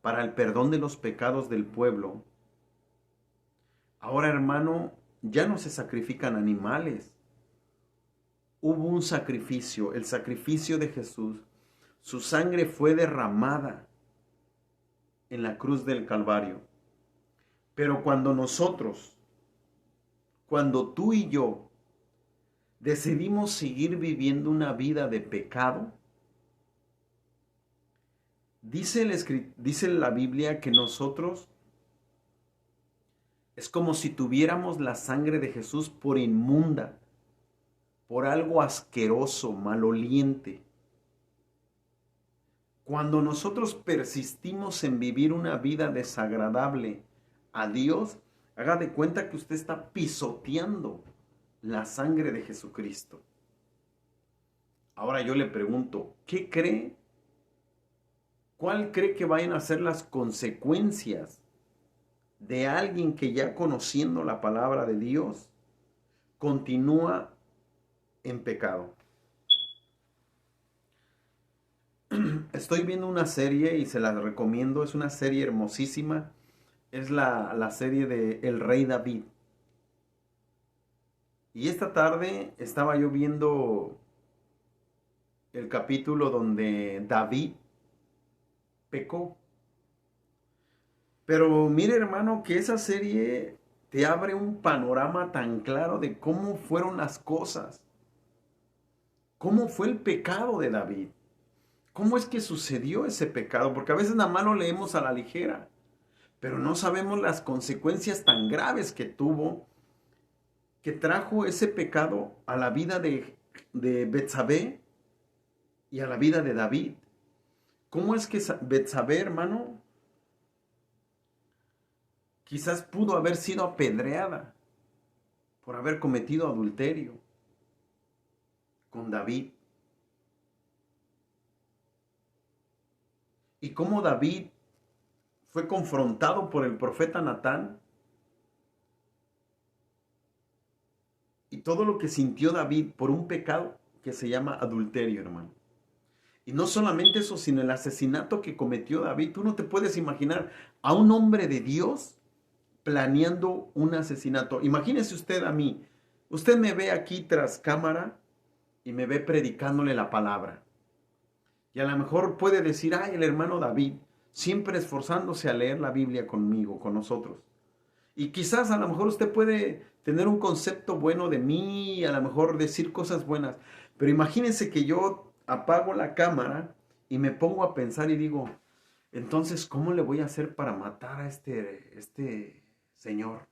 [SPEAKER 1] para el perdón de los pecados del pueblo, ahora, hermano, ya no se sacrifican animales. Hubo un sacrificio, el sacrificio de Jesús. Su sangre fue derramada en la cruz del Calvario. Pero cuando tú y yo decidimos seguir viviendo una vida de pecado, dice la Biblia que nosotros es como si tuviéramos la sangre de Jesús por inmunda, por algo asqueroso, maloliente. Cuando nosotros persistimos en vivir una vida desagradable a Dios, haga de cuenta que usted está pisoteando la sangre de Jesucristo. Ahora yo le pregunto, ¿qué cree? ¿Cuál cree que vayan a ser las consecuencias de alguien que ya conociendo la palabra de Dios continúa en pecado? Estoy viendo una serie y se la recomiendo, es una serie hermosísima, es la serie de El Rey David. Y esta tarde estaba yo viendo el capítulo donde David pecó. Pero mire, hermano, que esa serie te abre un panorama tan claro de cómo fueron las cosas, cómo fue el pecado de David, cómo es que sucedió ese pecado, porque a veces nada más lo leemos a la ligera, pero no sabemos las consecuencias tan graves que tuvo, que trajo ese pecado a la vida de Betsabé y a la vida de David. ¿Cómo es que Betsabé, hermano, quizás pudo haber sido apedreada por haber cometido adulterio con David? Y cómo David fue confrontado por el profeta Natán, y todo lo que sintió David por un pecado que se llama adulterio, hermano. Y no solamente eso, sino el asesinato que cometió David. Tú no te puedes imaginar a un hombre de Dios planeando un asesinato. Imagínese usted a mí. Usted me ve aquí tras cámara y me ve predicándole la palabra. Y a lo mejor puede decir, ay, el hermano David, siempre esforzándose a leer la Biblia conmigo, con nosotros. Y quizás a lo mejor usted puede tener un concepto bueno de mí, a lo mejor decir cosas buenas. Pero imagínense que yo apago la cámara y me pongo a pensar y digo, entonces, ¿cómo le voy a hacer para matar a este señor?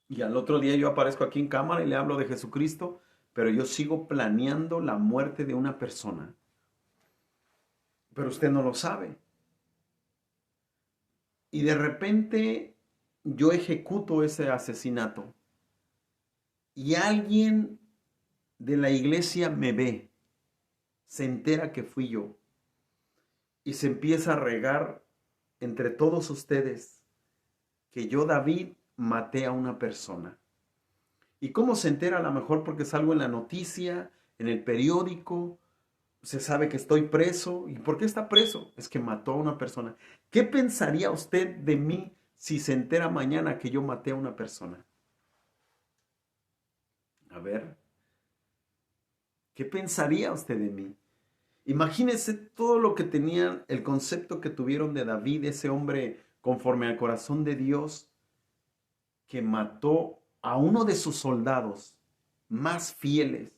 [SPEAKER 1] Y al otro día yo aparezco aquí en cámara y le hablo de Jesucristo, pero yo sigo planeando la muerte de una persona. Pero usted no lo sabe. Y de repente yo ejecuto ese asesinato. Y alguien de la iglesia me ve, se entera que fui yo. Y se empieza a regar entre todos ustedes que yo, David, maté a una persona. ¿Y cómo se entera? A lo mejor porque salgo en la noticia, en el periódico, se sabe que estoy preso. ¿Y por qué está preso? Es que mató a una persona. ¿Qué pensaría usted de mí si se entera mañana que yo maté a una persona? A ver, ¿qué pensaría usted de mí? Imagínese todo lo que tenían, el concepto que tuvieron de David, ese hombre conforme al corazón de Dios, que mató a uno de sus soldados más fieles,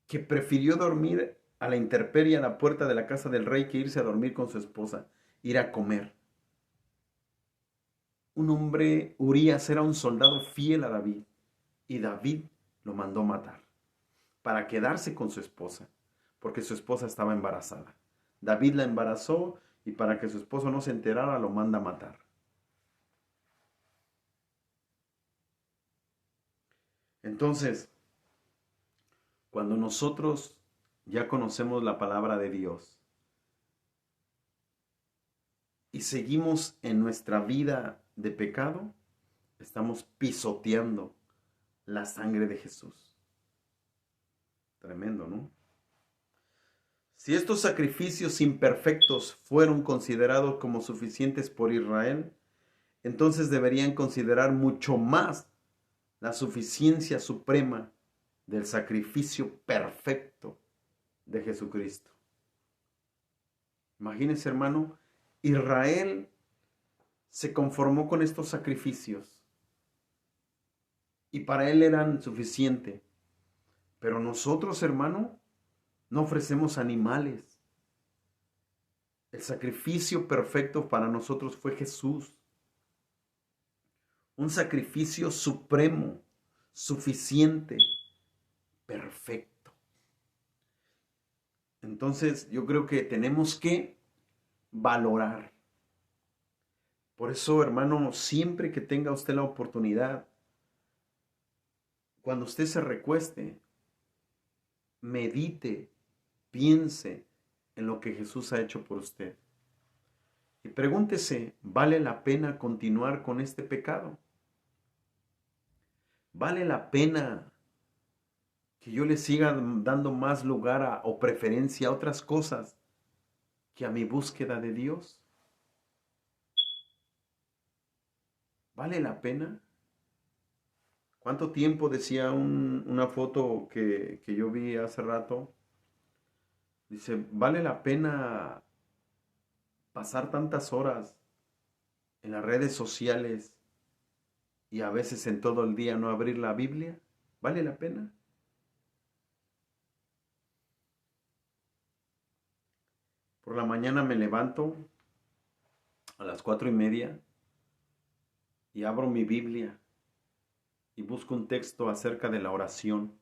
[SPEAKER 1] que prefirió dormir a la intemperie a la puerta de la casa del rey que irse a dormir con su esposa, ir a comer. Un hombre, Urías, era un soldado fiel a David, y David lo mandó matar para quedarse con su esposa, porque su esposa estaba embarazada. David la embarazó y para que su esposo no se enterara lo manda a matar. Entonces, cuando nosotros ya conocemos la palabra de Dios y seguimos en nuestra vida de pecado, estamos pisoteando la sangre de Jesús. Tremendo, ¿no? Si estos sacrificios imperfectos fueron considerados como suficientes por Israel, entonces deberían considerar mucho más la suficiencia suprema del sacrificio perfecto de Jesucristo. Imagínense, hermano, Israel se conformó con estos sacrificios y para él eran suficientes. Pero nosotros, hermano, no ofrecemos animales. El sacrificio perfecto para nosotros fue Jesús. Un sacrificio supremo, suficiente, perfecto. Entonces yo creo que tenemos que valorar. Por eso, hermano, siempre que tenga usted la oportunidad, cuando usted se recueste, medite, piense en lo que Jesús ha hecho por usted. Y pregúntese, ¿vale la pena continuar con este pecado? ¿Vale la pena que yo le siga dando más lugar o preferencia a otras cosas que a mi búsqueda de Dios? ¿Vale la pena? ¿Cuánto tiempo, decía una foto que yo vi hace rato? Dice, ¿vale la pena pasar tantas horas en las redes sociales y a veces en todo el día no abrir la Biblia? ¿Vale la pena? Por la mañana me levanto a las 4:30 y abro mi Biblia y busco un texto acerca de la oración.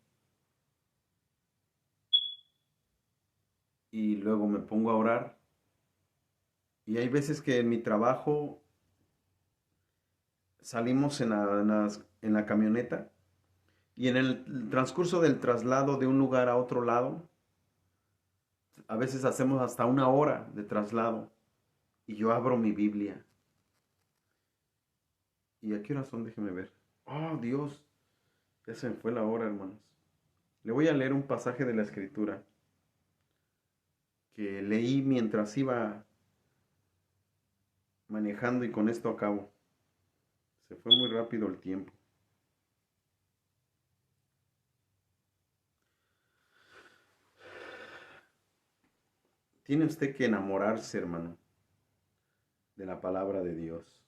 [SPEAKER 1] Y luego me pongo a orar. Y hay veces que en mi trabajo salimos en la camioneta y en el transcurso del traslado de un lugar a otro lado, a veces hacemos hasta 1 hora de traslado y yo abro mi Biblia. ¿Y a qué horas son? Déjeme ver. Oh, Dios, ya se me fue la hora, hermanos. Le voy a leer un pasaje de la Escritura que leí mientras iba manejando y con esto acabo. Se fue muy rápido el tiempo. Tiene usted que enamorarse, hermano, de la palabra de Dios.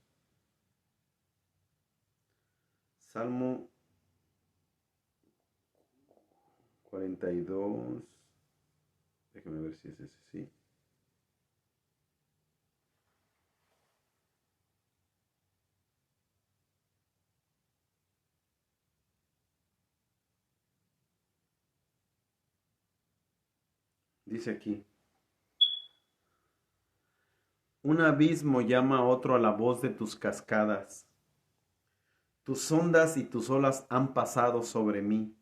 [SPEAKER 1] Salmo 42. Déjeme ver si es ese, sí. Dice aquí, un abismo llama a otro a la voz de tus cascadas. Tus ondas y tus olas han pasado sobre mí.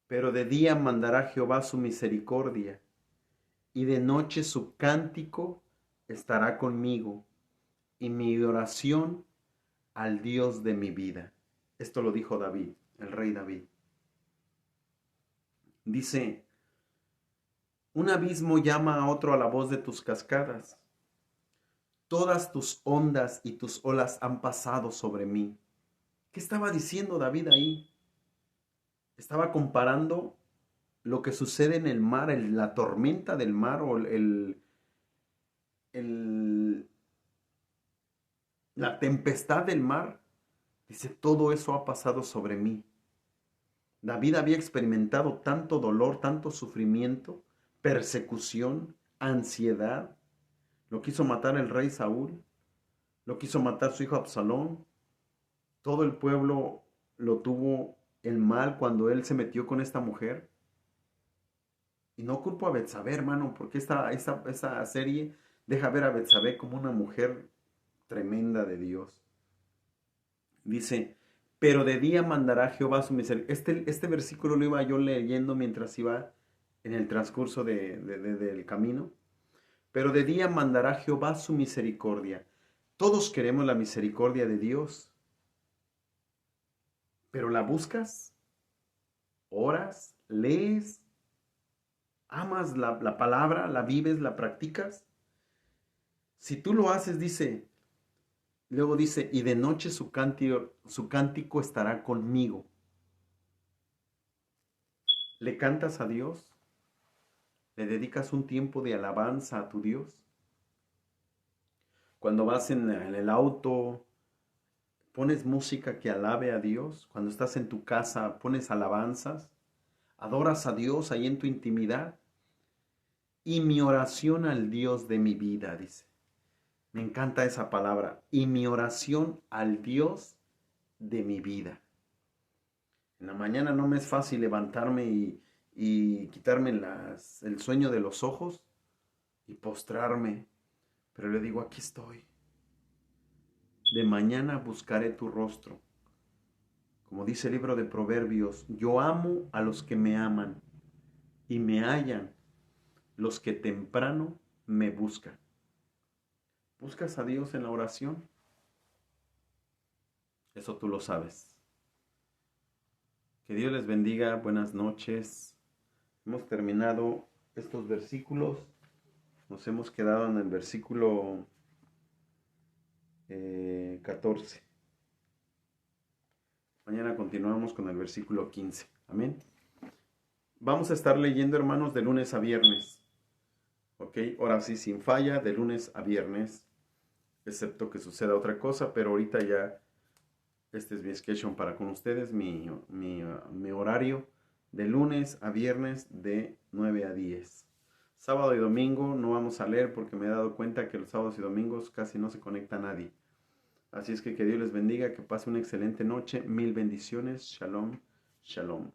[SPEAKER 1] Pero de día mandará Jehová su misericordia, y de noche su cántico estará conmigo, y mi oración al Dios de mi vida. Esto lo dijo David, el rey David. Dice, un abismo llama a otro a la voz de tus cascadas. Todas tus ondas y tus olas han pasado sobre mí. ¿Qué estaba diciendo David ahí? Estaba comparando lo que sucede en el mar, la tormenta del mar o la tempestad del mar. Dice, todo eso ha pasado sobre mí. David había experimentado tanto dolor, tanto sufrimiento, persecución, ansiedad. Lo quiso matar el rey Saúl, lo quiso matar su hijo Absalón. Todo el pueblo lo tuvo el mal cuando él se metió con esta mujer. Y no culpo a Betsabé, hermano, porque esta serie deja ver a Betsabé como una mujer tremenda de Dios. Dice, pero de día mandará Jehová su misericordia. Este versículo lo iba yo leyendo mientras iba en el transcurso del camino. Pero de día mandará Jehová su misericordia. Todos queremos la misericordia de Dios. ¿Pero la buscas? ¿Oras? lees, amas la palabra, la vives, la practicas. Si tú lo haces, luego dice, y de noche su cántico estará conmigo. ¿Le cantas a Dios? ¿Le dedicas un tiempo de alabanza a tu Dios? Cuando vas en el auto, pones música que alabe a Dios. Cuando estás en tu casa, pones alabanzas. Adoras a Dios ahí en tu intimidad. Y mi oración al Dios de mi vida, dice. Me encanta esa palabra. Y mi oración al Dios de mi vida. En la mañana no me es fácil levantarme y quitarme el sueño de los ojos y postrarme. Pero le digo, aquí estoy. De mañana buscaré tu rostro. Como dice el libro de Proverbios, yo amo a los que me aman y me hallan los que temprano me buscan. ¿Buscas a Dios en la oración? Eso tú lo sabes. Que Dios les bendiga. Buenas noches. Hemos terminado estos versículos. Nos hemos quedado en el versículo 14. Mañana continuamos con el versículo 15. Amén. Vamos a estar leyendo, hermanos, de lunes a viernes. ¿Ok? Ahora sí, sin falla, de lunes a viernes. Excepto que suceda otra cosa, pero ahorita ya este es mi schedule para con ustedes, mi horario de lunes a viernes de 9 a 10. Sábado y domingo no vamos a leer porque me he dado cuenta que los sábados y domingos casi no se conecta nadie. Así es que Dios les bendiga, que pase una excelente noche, mil bendiciones, shalom, shalom.